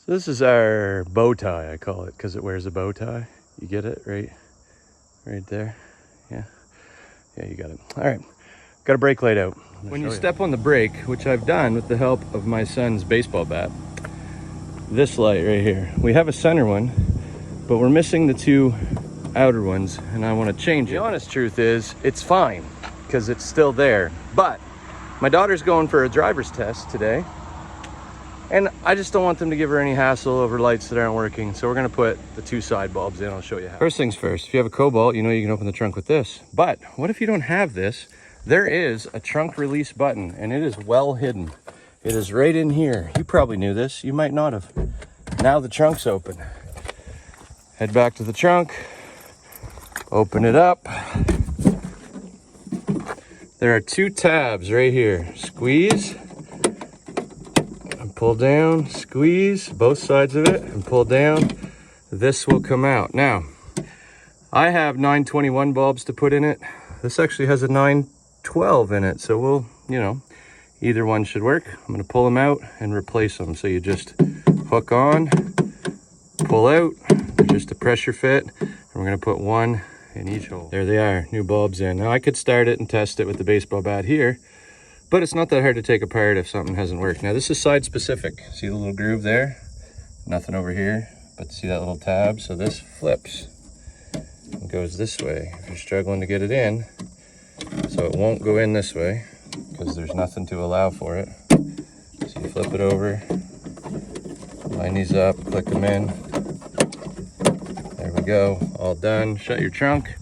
So this is our bow tie, I call it, because it wears a bow tie. You get it right there. Yeah, you got it. All right, got a brake light out. When you step on the brake, which I've done with the help of my son's baseball bat, this light right here, we have a center one, but we're missing the two outer ones, and I want to change it. The honest truth is, it's fine, because it's still there. But my daughter's going for a driver's test today, and I just don't want them to give her any hassle over lights that aren't working. So we're gonna put the two side bulbs in. I'll show you how. First things first, if you have a Cobalt, you know you can open the trunk with this. But what if you don't have this? There is a trunk release button, and it is well hidden. It is right in here. You probably knew this, you might not have. Now the trunk's open. Head back to the trunk, open it up. There are two tabs right here. Squeeze, and pull down, squeeze both sides of it and pull down. This will come out. Now, I have 921 bulbs to put in it. This actually has a 912 in it, so we'll, either one should work. I'm gonna pull them out and replace them. So you just hook on, pull out, they're just a pressure fit, and we're gonna put one in each hole. There they are, new bulbs in. Now I could start it and test it with the baseball bat here, but it's not that hard to take apart if something hasn't worked. Now this is side specific. See the little groove there? Nothing over here, but see that little tab? So this flips and goes this way if you're struggling to get it in. So it won't go in this way because there's nothing to allow for it. So you flip it over, line these up, click them in. There we go, all done. Shut your trunk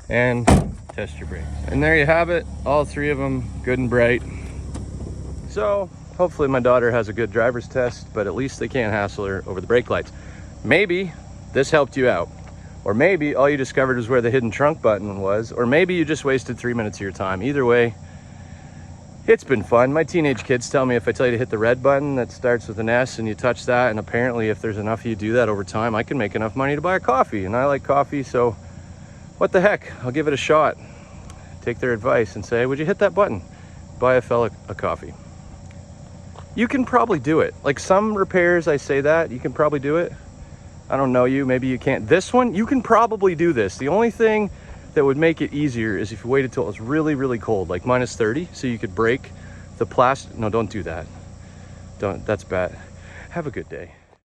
and test your brakes. And there you have it, all three of them good and bright. So hopefully my daughter has a good driver's test, but at least they can't hassle her over the brake lights. Maybe this helped you out. Or maybe all you discovered was where the hidden trunk button was, or maybe you just wasted 3 minutes of your time. Either way, it's been fun. My teenage kids tell me if I tell you to hit the red button that starts with an S and you touch that, and apparently if there's enough of you do that over time, I can make enough money to buy a coffee, and I like coffee, so what the heck, I'll give it a shot. Take their advice and say, would you hit that button? Buy a fella a coffee. You can probably do it. Like some repairs, I say that, you can probably do it. I don't know you, maybe you can't. This one, you can probably do this. The only thing that would make it easier is if you waited till it was really, really cold, like minus 30, so you could break the plastic. No, don't do that. Don't, that's bad. Have a good day.